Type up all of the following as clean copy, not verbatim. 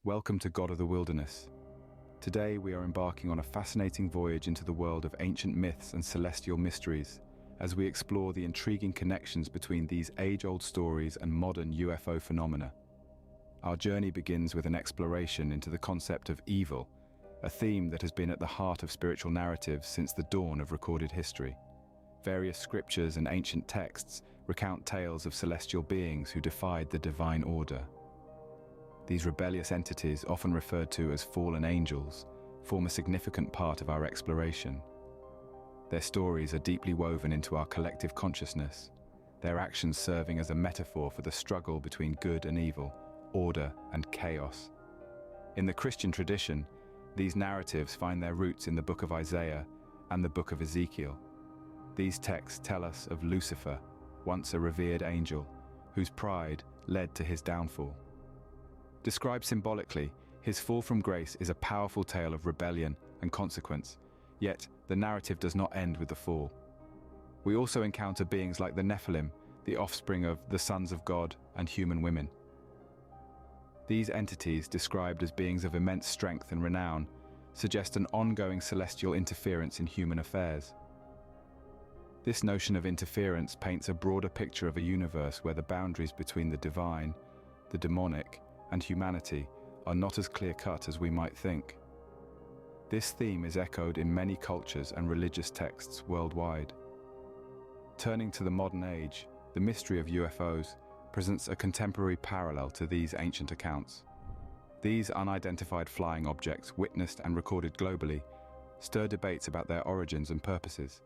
Welcome to God of the Wilderness. Today we are embarking on a fascinating voyage into the world of ancient myths and celestial mysteries as we explore the intriguing connections between these age-old stories and modern UFO phenomena. Our journey begins with an exploration into the concept of evil, a theme that has been at the heart of spiritual narratives since the dawn of recorded history. Various scriptures and ancient texts recount tales of celestial beings who defied the divine order. These rebellious entities, often referred to as fallen angels, form a significant part of our exploration. Their stories are deeply woven into our collective consciousness, their actions serving as a metaphor for the struggle between good and evil, order and chaos. In the Christian tradition, these narratives find their roots in the book of Isaiah and the book of Ezekiel. These texts tell us of Lucifer, once a revered angel, whose pride led to his downfall. Described symbolically, his fall from grace is a powerful tale of rebellion and consequence, yet the narrative does not end with the fall. We also encounter beings like the Nephilim, the offspring of the sons of God and human women. These entities, described as beings of immense strength and renown, suggest an ongoing celestial interference in human affairs. This notion of interference paints a broader picture of a universe where the boundaries between the divine, the demonic, and humanity are not as clear-cut as we might think. This theme is echoed in many cultures and religious texts worldwide. Turning to the modern age, the mystery of UFOs presents a contemporary parallel to these ancient accounts. These unidentified flying objects, witnessed and recorded globally, stir debates about their origins and purposes.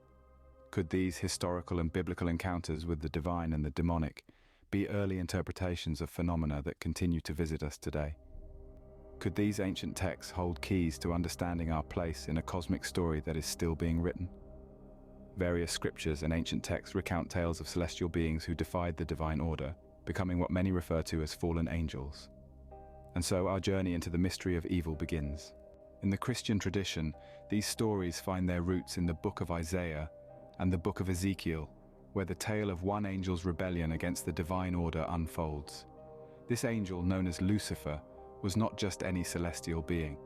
Could these historical and biblical encounters with the divine and the demonic be early interpretations of phenomena that continue to visit us today? Could these ancient texts hold keys to understanding our place in a cosmic story that is still being written? Various scriptures and ancient texts recount tales of celestial beings who defied the divine order, becoming what many refer to as fallen angels. And so our journey into the mystery of evil begins. In the Christian tradition, these stories find their roots in the book of Isaiah and the book of Ezekiel, where the tale of one angel's rebellion against the divine order unfolds. This angel, known as Lucifer, was not just any celestial being.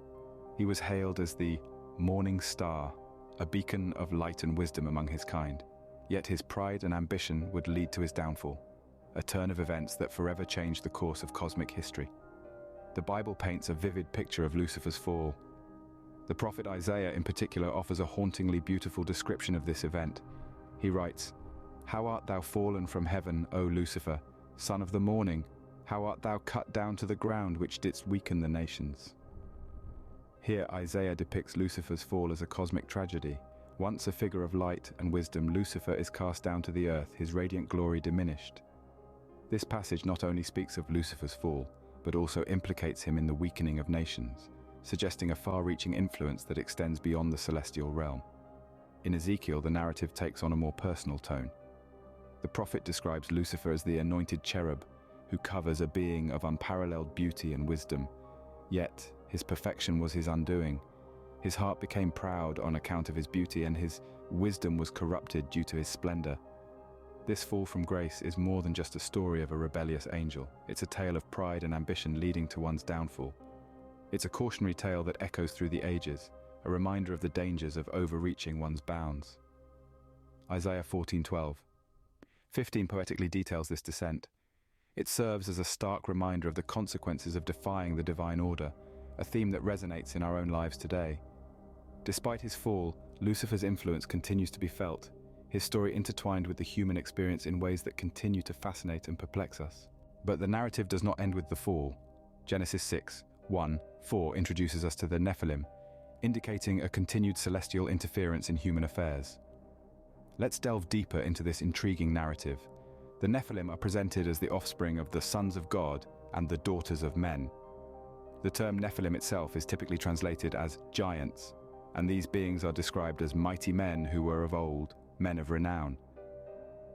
He was hailed as the morning star, a beacon of light and wisdom among his kind. Yet his pride and ambition would lead to his downfall, a turn of events that forever changed the course of cosmic history. The Bible paints a vivid picture of Lucifer's fall. The prophet Isaiah in particular offers a hauntingly beautiful description of this event. He writes, "How art thou fallen from heaven, O Lucifer, son of the morning? How art thou cut down to the ground, which didst weaken the nations?" Here Isaiah depicts Lucifer's fall as a cosmic tragedy. Once a figure of light and wisdom, Lucifer is cast down to the earth, his radiant glory diminished. This passage not only speaks of Lucifer's fall, but also implicates him in the weakening of nations, suggesting a far-reaching influence that extends beyond the celestial realm. In Ezekiel, the narrative takes on a more personal tone. The prophet describes Lucifer as the anointed cherub who covers a being of unparalleled beauty and wisdom. Yet, his perfection was his undoing. His heart became proud on account of his beauty, and his wisdom was corrupted due to his splendor. This fall from grace is more than just a story of a rebellious angel. It's a tale of pride and ambition leading to one's downfall. It's a cautionary tale that echoes through the ages, a reminder of the dangers of overreaching one's bounds. Isaiah 14:12. 15 poetically details this descent. It serves as a stark reminder of the consequences of defying the divine order, a theme that resonates in our own lives today. Despite his fall, Lucifer's influence continues to be felt, his story intertwined with the human experience in ways that continue to fascinate and perplex us. But the narrative does not end with the fall. Genesis 6:1-4 introduces us to the Nephilim, indicating a continued celestial interference in human affairs. Let's delve deeper into this intriguing narrative. The Nephilim are presented as the offspring of the sons of God and the daughters of men. The term Nephilim itself is typically translated as giants, and these beings are described as mighty men who were of old, men of renown.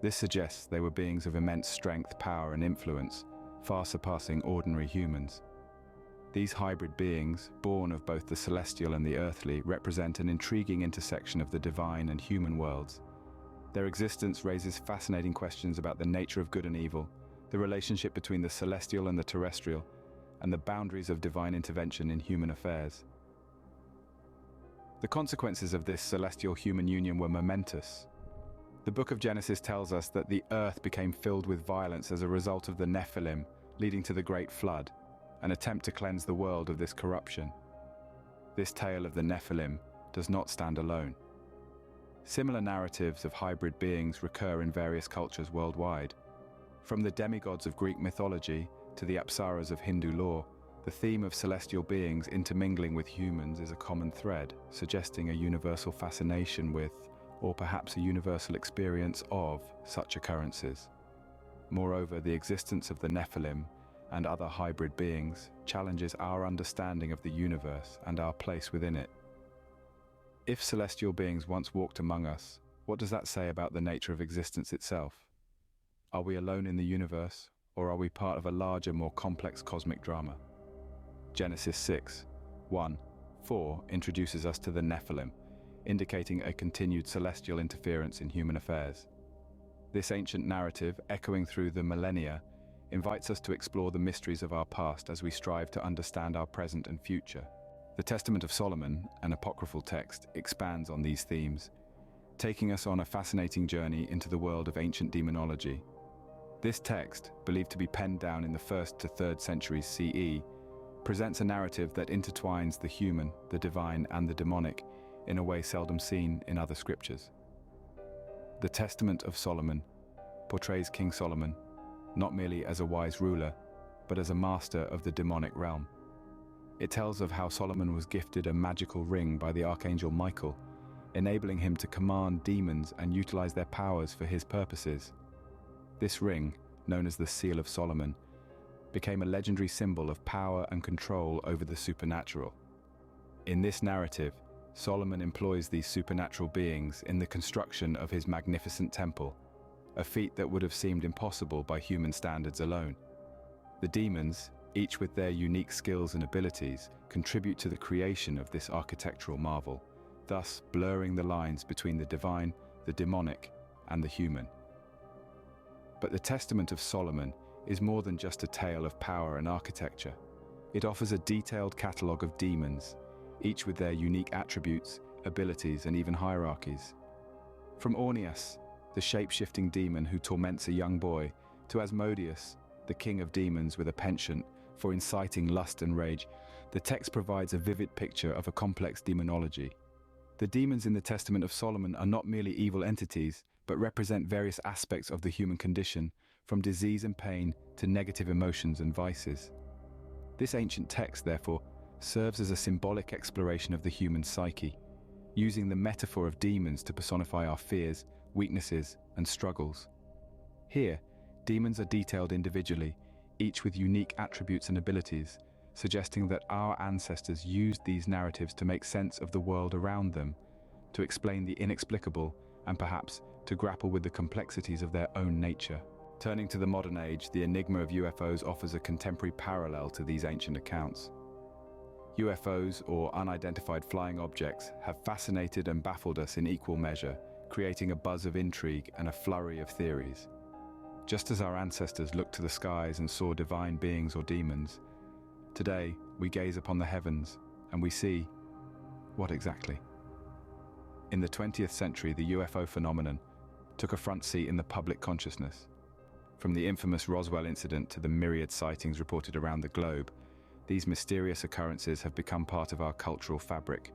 This suggests they were beings of immense strength, power, and influence, far surpassing ordinary humans. These hybrid beings, born of both the celestial and the earthly, represent an intriguing intersection of the divine and human worlds. Their existence raises fascinating questions about the nature of good and evil, the relationship between the celestial and the terrestrial, and the boundaries of divine intervention in human affairs. The consequences of this celestial-human union were momentous. The book of Genesis tells us that the earth became filled with violence as a result of the Nephilim, leading to the Great Flood, an attempt to cleanse the world of this corruption. This tale of the Nephilim does not stand alone. Similar narratives of hybrid beings recur in various cultures worldwide. From the demigods of Greek mythology to the apsaras of Hindu lore, the theme of celestial beings intermingling with humans is a common thread, suggesting a universal fascination with, or perhaps a universal experience of, such occurrences. Moreover, the existence of the Nephilim and other hybrid beings challenges our understanding of the universe and our place within it. If celestial beings once walked among us, what does that say about the nature of existence itself? Are we alone in the universe, or are we part of a larger, more complex cosmic drama? Genesis 6:1-4 introduces us to the Nephilim, indicating a continued celestial interference in human affairs. This ancient narrative, echoing through the millennia, invites us to explore the mysteries of our past as we strive to understand our present and future. The Testament of Solomon, an apocryphal text, expands on these themes, taking us on a fascinating journey into the world of ancient demonology. This text, believed to be penned down in the 1st to 3rd centuries CE, presents a narrative that intertwines the human, the divine, and the demonic in a way seldom seen in other scriptures. The Testament of Solomon portrays King Solomon not merely as a wise ruler, but as a master of the demonic realm. It tells of how Solomon was gifted a magical ring by the archangel Michael, enabling him to command demons and utilize their powers for his purposes. This ring, known as the Seal of Solomon, became a legendary symbol of power and control over the supernatural. In this narrative, Solomon employs these supernatural beings in the construction of his magnificent temple, a feat that would have seemed impossible by human standards alone. The demons, each with their unique skills and abilities, contribute to the creation of this architectural marvel, thus blurring the lines between the divine, the demonic, and the human. But the Testament of Solomon is more than just a tale of power and architecture. It offers a detailed catalogue of demons, each with their unique attributes, abilities, and even hierarchies. From Ornias, the shape-shifting demon who torments a young boy, to Asmodeus, the king of demons with a penchant for inciting lust and rage, the text provides a vivid picture of a complex demonology. The demons in the Testament of Solomon are not merely evil entities, but represent various aspects of the human condition, from disease and pain to negative emotions and vices. This ancient text, therefore, serves as a symbolic exploration of the human psyche, using the metaphor of demons to personify our fears, weaknesses, and struggles. Here, demons are detailed individually, each with unique attributes and abilities, suggesting that our ancestors used these narratives to make sense of the world around them, to explain the inexplicable, and perhaps to grapple with the complexities of their own nature. Turning to the modern age, the enigma of UFOs offers a contemporary parallel to these ancient accounts. UFOs, or unidentified flying objects, have fascinated and baffled us in equal measure, creating a buzz of intrigue and a flurry of theories. Just as our ancestors looked to the skies and saw divine beings or demons, today we gaze upon the heavens and we see what exactly? In the 20th century, the UFO phenomenon took a front seat in the public consciousness. From the infamous Roswell incident to the myriad sightings reported around the globe, these mysterious occurrences have become part of our cultural fabric.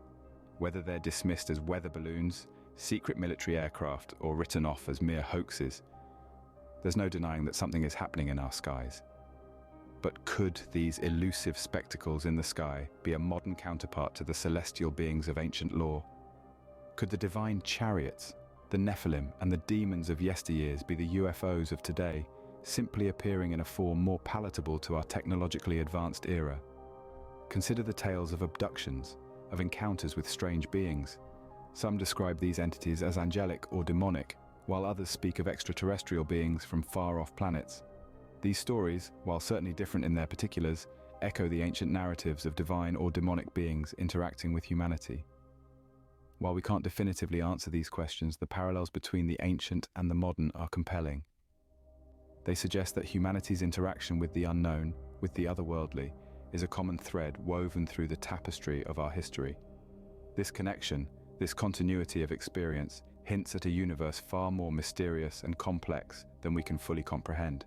Whether they're dismissed as weather balloons, secret military aircraft, or written off as mere hoaxes, there's no denying that something is happening in our skies. But could these elusive spectacles in the sky be a modern counterpart to the celestial beings of ancient lore? Could the divine chariots, the Nephilim, and the demons of yesteryears be the UFOs of today, simply appearing in a form more palatable to our technologically advanced era? Consider the tales of abductions, of encounters with strange beings. Some describe these entities as angelic or demonic, while others speak of extraterrestrial beings from far-off planets. These stories, while certainly different in their particulars, echo the ancient narratives of divine or demonic beings interacting with humanity. While we can't definitively answer these questions, the parallels between the ancient and the modern are compelling. They suggest that humanity's interaction with the unknown, with the otherworldly, is a common thread woven through the tapestry of our history. This connection, this continuity of experience, hints at a universe far more mysterious and complex than we can fully comprehend.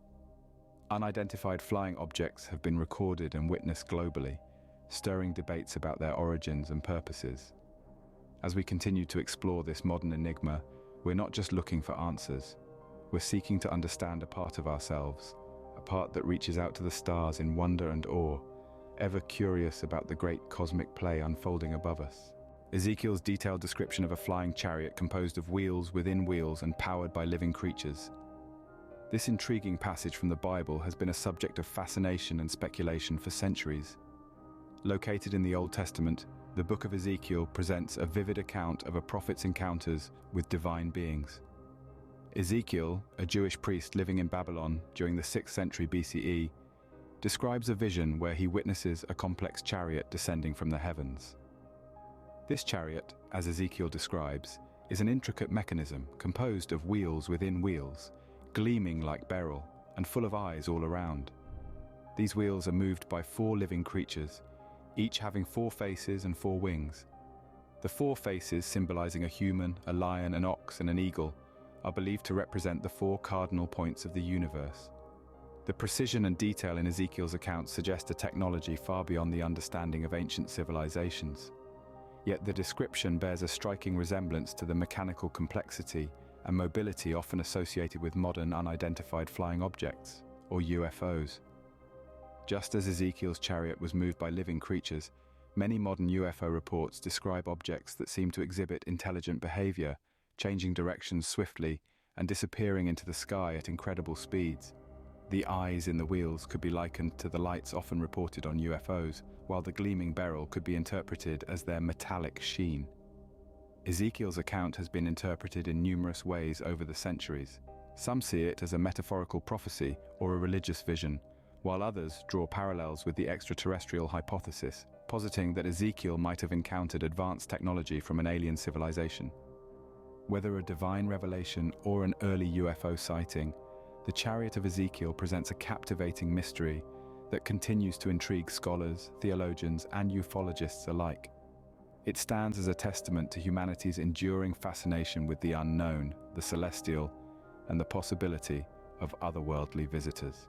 Unidentified flying objects have been recorded and witnessed globally, stirring debates about their origins and purposes. As we continue to explore this modern enigma, we're not just looking for answers. We're seeking to understand a part of ourselves, a part that reaches out to the stars in wonder and awe, ever curious about the great cosmic play unfolding above us. Ezekiel's detailed description of a flying chariot composed of wheels within wheels and powered by living creatures. This intriguing passage from the Bible has been a subject of fascination and speculation for centuries. Located in the Old Testament, the book of Ezekiel presents a vivid account of a prophet's encounters with divine beings. Ezekiel, a Jewish priest living in Babylon during the 6th century BCE, describes a vision where he witnesses a complex chariot descending from the heavens. This chariot, as Ezekiel describes, is an intricate mechanism composed of wheels within wheels, gleaming like beryl and full of eyes all around. These wheels are moved by 4 living creatures, each having 4 faces and 4 wings. The 4 faces, symbolizing a human, a lion, an ox, and an eagle, are believed to represent the 4 cardinal points of the universe. The precision and detail in Ezekiel's accounts suggest a technology far beyond the understanding of ancient civilizations. Yet the description bears a striking resemblance to the mechanical complexity and mobility often associated with modern unidentified flying objects, or UFOs. Just as Ezekiel's chariot was moved by living creatures, many modern UFO reports describe objects that seem to exhibit intelligent behavior, changing directions swiftly and disappearing into the sky at incredible speeds. The eyes in the wheels could be likened to the lights often reported on UFOs, while the gleaming beryl could be interpreted as their metallic sheen. Ezekiel's account has been interpreted in numerous ways over the centuries. Some see it as a metaphorical prophecy or a religious vision, while others draw parallels with the extraterrestrial hypothesis, positing that Ezekiel might have encountered advanced technology from an alien civilization. Whether a divine revelation or an early UFO sighting, the chariot of Ezekiel presents a captivating mystery that continues to intrigue scholars, theologians, and ufologists alike. It stands as a testament to humanity's enduring fascination with the unknown, the celestial, and the possibility of otherworldly visitors.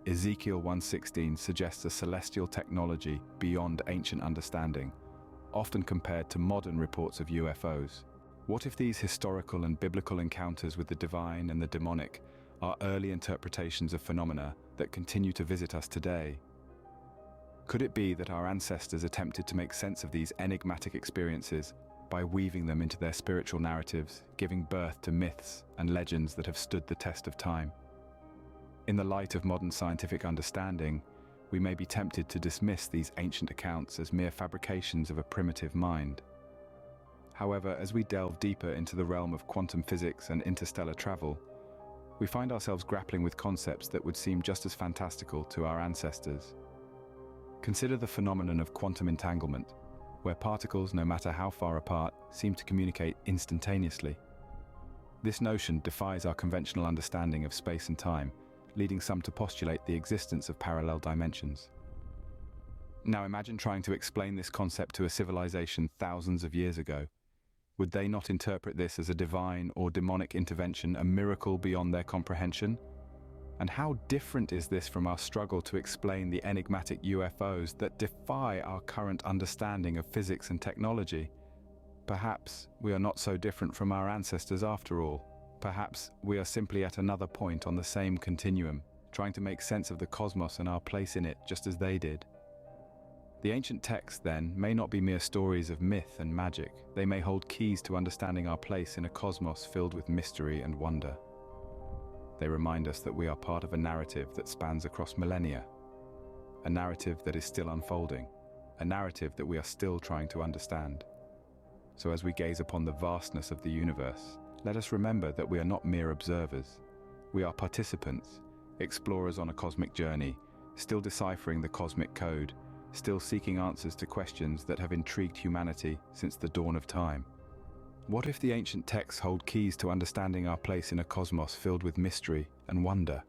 Ezekiel 1:16 suggests a celestial technology beyond ancient understanding, often compared to modern reports of UFOs. What if these historical and biblical encounters with the divine and the demonic are early interpretations of phenomena that continue to visit us today? Could it be that our ancestors attempted to make sense of these enigmatic experiences by weaving them into their spiritual narratives, giving birth to myths and legends that have stood the test of time? In the light of modern scientific understanding, we may be tempted to dismiss these ancient accounts as mere fabrications of a primitive mind. However, as we delve deeper into the realm of quantum physics and interstellar travel, we find ourselves grappling with concepts that would seem just as fantastical to our ancestors. Consider the phenomenon of quantum entanglement, where particles, no matter how far apart, seem to communicate instantaneously. This notion defies our conventional understanding of space and time, leading some to postulate the existence of parallel dimensions. Now imagine trying to explain this concept to a civilization thousands of years ago. Would they not interpret this as a divine or demonic intervention, a miracle beyond their comprehension? And how different is this from our struggle to explain the enigmatic UFOs that defy our current understanding of physics and technology? Perhaps we are not so different from our ancestors after all. Perhaps we are simply at another point on the same continuum, trying to make sense of the cosmos and our place in it just as they did. The ancient texts, then, may not be mere stories of myth and magic. They may hold keys to understanding our place in a cosmos filled with mystery and wonder. They remind us that we are part of a narrative that spans across millennia, a narrative that is still unfolding, a narrative that we are still trying to understand. So as we gaze upon the vastness of the universe, let us remember that we are not mere observers. We are participants, explorers on a cosmic journey, still deciphering the cosmic code, still seeking answers to questions that have intrigued humanity since the dawn of time. What if the ancient texts hold keys to understanding our place in a cosmos filled with mystery and wonder?